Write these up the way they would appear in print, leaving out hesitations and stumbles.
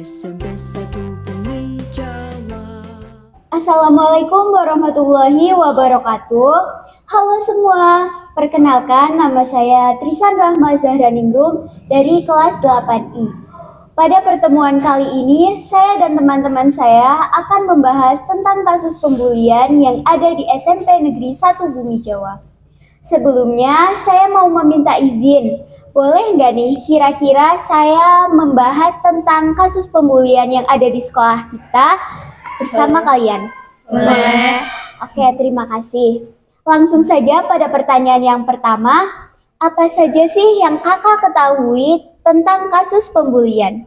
SMP 1 Bumi Jawa. Assalamualaikum warahmatullahi wabarakatuh. Halo semua, perkenalkan nama saya Trisan Rahma Zahraningrum dari kelas 8I. Pada pertemuan kali ini, saya dan teman-teman saya akan membahas tentang kasus pembulian yang ada di SMP Negeri 1 Bumi Jawa. Sebelumnya, saya mau meminta izin. Boleh nggak nih kira-kira saya membahas tentang kasus pembulian yang ada di sekolah kita bersama kalian? Boleh. Oke, terima kasih. Langsung saja pada pertanyaan yang pertama, apa saja sih yang kakak ketahui tentang kasus pembulian?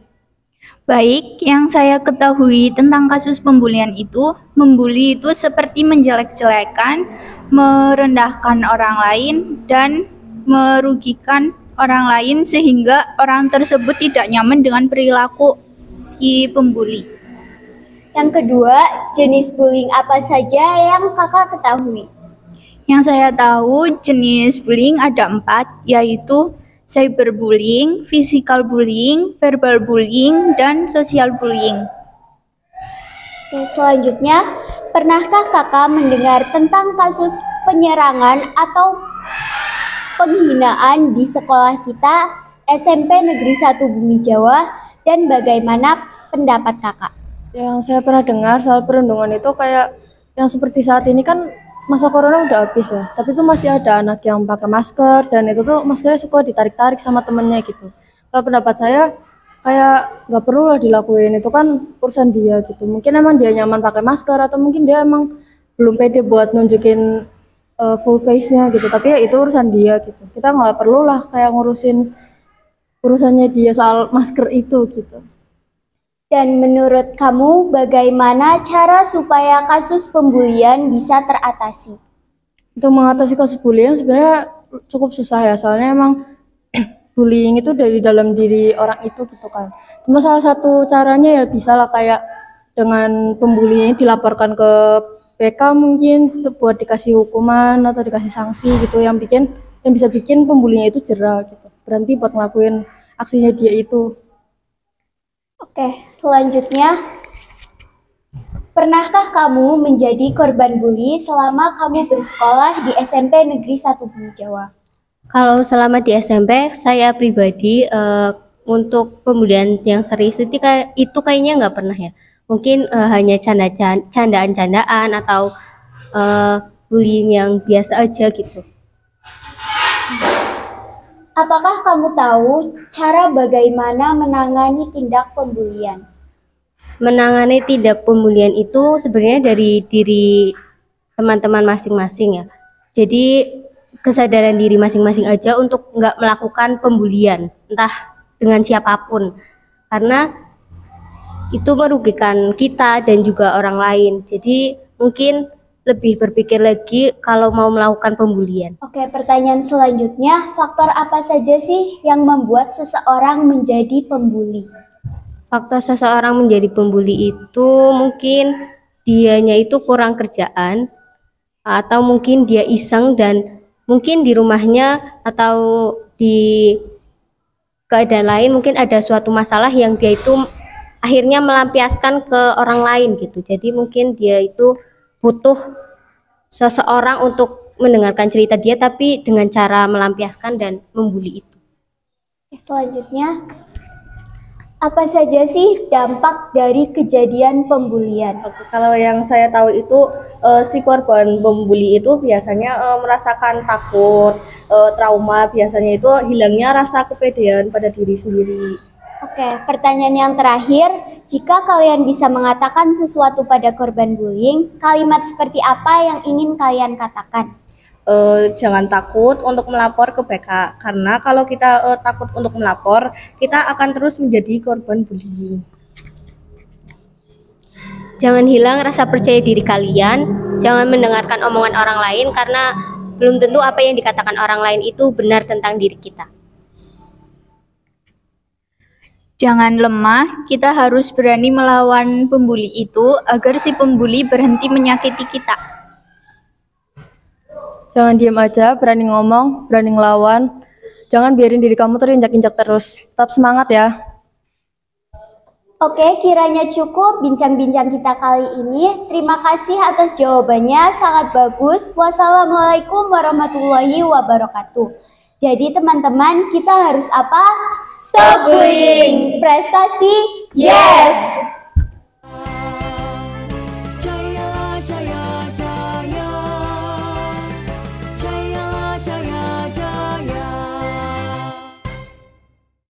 Baik, yang saya ketahui tentang kasus pembulian itu, membuli itu seperti menjelek-jelekan, merendahkan orang lain, dan merugikan orang lain sehingga orang tersebut tidak nyaman dengan perilaku si pembuli. Yang kedua, jenis bullying apa saja yang kakak ketahui? Yang saya tahu jenis bullying ada 4, yaitu cyberbullying, physical bullying, verbal bullying, dan social bullying. Oke, selanjutnya, pernahkah kakak mendengar tentang kasus penyerangan atau penghinaan di sekolah kita SMP Negeri 1 Bumi Jawa, dan bagaimana pendapat kakak? Yang saya pernah dengar soal perundungan itu kayak yang seperti saat ini kan masa corona udah habis ya, tapi itu masih ada anak yang pakai masker dan itu tuh maskernya suka ditarik-tarik sama temennya gitu. Kalau pendapat saya kayak nggak perlu lah dilakuin, itu kan urusan dia gitu. Mungkin emang dia nyaman pakai masker atau mungkin dia emang belum pede buat nunjukin full face-nya gitu, tapi ya itu urusan dia gitu. Kita nggak perlu lah kayak ngurusin urusannya dia soal masker itu gitu. Dan menurut kamu, bagaimana cara supaya kasus pembulian bisa teratasi? Untuk mengatasi kasus bullying sebenarnya cukup susah ya, soalnya emang bullying itu dari dalam diri orang itu gitu kan. Cuma salah satu caranya ya bisa lah kayak dengan pembuliing dilaporkan ke PK mungkin buat dikasih hukuman atau dikasih sanksi gitu yang bisa bikin pembulinya itu jera gitu, berhenti buat ngelakuin aksinya dia itu. Oke, selanjutnya, pernahkah kamu menjadi korban bully selama kamu bersekolah di SMP Negeri 1 Bumi Jawa? Kalau selama di SMP, saya pribadi untuk pembulian yang serius itu kayaknya nggak pernah ya. Mungkin hanya candaan-candaan atau bullying yang biasa aja gitu. Apakah kamu tahu cara bagaimana menangani tindak pembulian? Menangani tindak pembulian itu sebenarnya dari diri teman-teman masing-masing ya. Jadi kesadaran diri masing-masing aja untuk nggak melakukan pembulian, entah dengan siapapun. Karena itu merugikan kita dan juga orang lain. Jadi mungkin lebih berpikir lagi kalau mau melakukan pembulian. Oke, pertanyaan selanjutnya, faktor apa saja sih yang membuat seseorang menjadi pembuli? Faktor seseorang menjadi pembuli itu mungkin dianya itu kurang kerjaan, atau mungkin dia iseng dan mungkin di rumahnya atau di keadaan lain mungkin ada suatu masalah yang dia itu akhirnya melampiaskan ke orang lain gitu. Jadi mungkin dia itu butuh seseorang untuk mendengarkan cerita dia tapi dengan cara melampiaskan dan membuli itu. Selanjutnya, apa saja sih dampak dari kejadian pembulian? Kalau yang saya tahu itu si korban pembuli itu biasanya merasakan takut, trauma, biasanya itu hilangnya rasa kepedean pada diri sendiri. Oke, pertanyaan yang terakhir, jika kalian bisa mengatakan sesuatu pada korban bullying, kalimat seperti apa yang ingin kalian katakan? Jangan takut untuk melapor ke PK, karena kalau kita takut untuk melapor, kita akan terus menjadi korban bullying. Jangan hilang rasa percaya diri kalian, jangan mendengarkan omongan orang lain karena belum tentu apa yang dikatakan orang lain itu benar tentang diri kita. Jangan lemah, kita harus berani melawan pembuli itu agar si pembuli berhenti menyakiti kita. Jangan diam aja, berani ngomong, berani ngelawan. Jangan biarin diri kamu terinjak-injak terus. Tetap semangat ya. Oke, kiranya cukup bincang-bincang kita kali ini. Terima kasih atas jawabannya, sangat bagus. Wassalamualaikum warahmatullahi wabarakatuh. Jadi teman-teman, kita harus apa? Stop bullying. Prestasi? Yes!